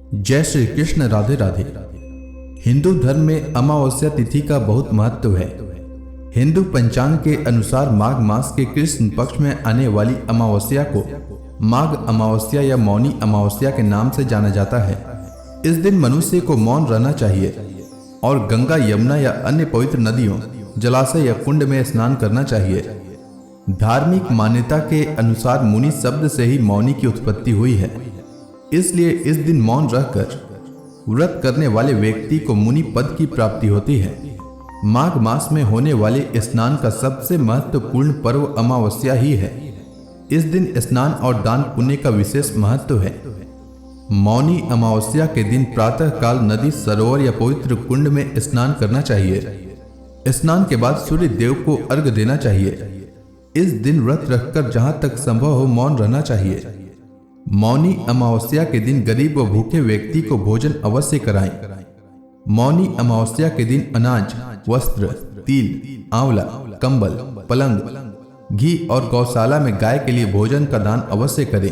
जय श्री कृष्ण। राधे राधे। हिंदू धर्म में अमावस्या तिथि का बहुत महत्व है। हिंदू पंचांग के अनुसार माघ मास के कृष्ण पक्ष में आने वाली अमावस्या को माघ अमावस्या या मौनी अमावस्या के नाम से जाना जाता है। इस दिन मनुष्य को मौन रहना चाहिए और गंगा, यमुना या अन्य पवित्र नदियों, जलाशय या कुंड में स्नान करना चाहिए। धार्मिक मान्यता के अनुसार मुनि शब्द से ही मौनी की उत्पत्ति हुई है, इसलिए इस दिन मौन रहकर व्रत करने वाले व्यक्ति को मुनि पद की प्राप्ति होती है। माघ मास में होने वाले स्नान का सबसे महत्वपूर्ण पर्व अमावस्या ही है। इस दिन स्नान और दान पुण्य का विशेष महत्व है। मौनी अमावस्या के दिन प्रातः काल नदी, सरोवर या पवित्र कुंड में स्नान करना चाहिए। स्नान के बाद सूर्य देव को अर्घ्य देना चाहिए। इस दिन व्रत रखकर जहां तक संभव हो मौन रहना चाहिए। मौनी अमावस्या के दिन गरीब व भूखे व्यक्ति को भोजन अवश्य कराएं। मौनी अमावस्या के दिन अनाज, वस्त्र, तिल, आंवला, कंबल, पलंग, घी और गौशाला में गाय के लिए भोजन का दान अवश्य करें।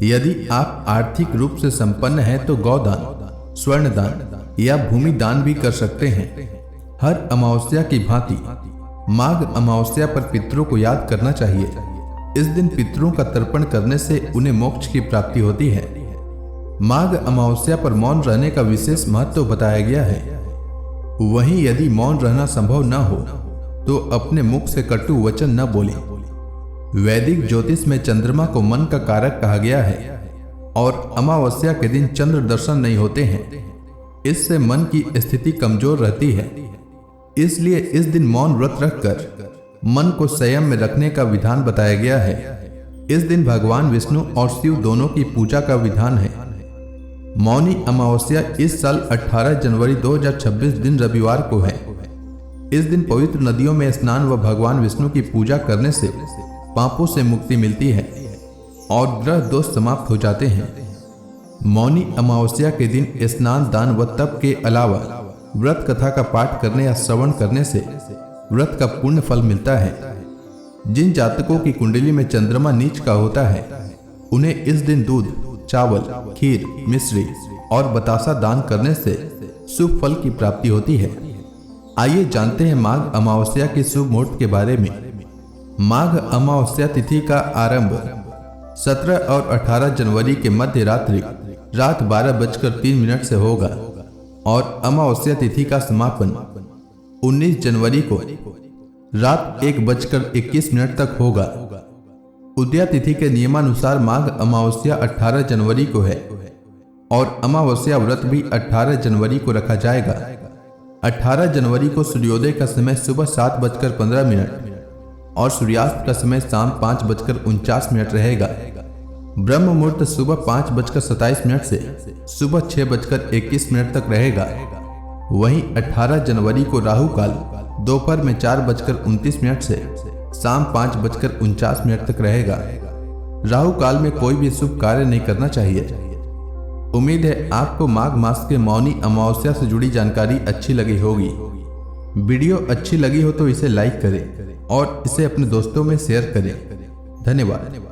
यदि आप आर्थिक रूप से संपन्न हैं तो गौदान, स्वर्ण दान या भूमि दान भी कर सकते हैं। हर अमावस्या की भांति माघ अमावस्या पर पितरों को याद करना चाहिए। इस दिन पितरों का तर्पण करने से उन्हें मोक्ष की प्राप्ति होती है। माघ अमावस्या पर मौन रहने का विशेष महत्व बताया गया है। वहीं यदि मौन रहना संभव न हो तो अपने मुख से कटु वचन न बोलें। वैदिक ज्योतिष में चंद्रमा को मन का कारक कहा गया है और अमावस्या के दिन चंद्र दर्शन नहीं होते हैं। इससे मन की स्थिति कमजोर रहती है। इसलिए इस दिन मौन व्रत रखकर मन को संयम में रखने का विधान बताया गया है। इस दिन भगवान विष्णु और शिव दोनों की पूजा का विधान है। मौनी अमावस्या इस साल 18 जनवरी 2026 दिन रविवार को है। इस दिन पवित्र नदियों में स्नान व भगवान विष्णु की पूजा करने से पापों से मुक्ति मिलती है और ग्रह दोष समाप्त हो जाते हैं। मौनी अमावस्या के दिन स्नान, दान व तप के अलावा व्रत कथा का पाठ करने या श्रवण करने से व्रत का पुण्य फल मिलता है। जिन जातकों की कुंडली में चंद्रमा नीच का होता है उन्हें इस दिन दूध, चावल, खीर, मिश्री और बतासा दान करने से शुभ फल की प्राप्ति होती है। आइए जानते हैं माघ अमावस्या के शुभ मुहूर्त के बारे में। माघ अमावस्या तिथि का आरंभ 17 और 18 जनवरी के मध्य रात्रि रात 12:03 से होगा और अमावस्या तिथि का समापन 19 जनवरी को रात 1:21 तक होगा। उदया तिथि के नियमानुसार माघ अमावस्या 18 जनवरी को है और अमावस्या व्रत भी 18 जनवरी को रखा जाएगा। 18 जनवरी को सूर्योदय का समय सुबह 7:15 और सूर्यास्त का समय शाम 5:49 रहेगा। ब्रह्म मुहूर्त सुबह 5:27 से सुबह 6:21 तक रहेगा। वहीं 18 जनवरी को राहु काल दोपहर में 4:29 से शाम 5:49 तक रहेगा। राहु काल में कोई भी शुभ कार्य नहीं करना चाहिए। उम्मीद है आपको माघ मास के मौनी अमावस्या से जुड़ी जानकारी अच्छी लगी होगी। वीडियो अच्छी लगी हो तो इसे लाइक करें और इसे अपने दोस्तों में शेयर करें। धन्यवाद।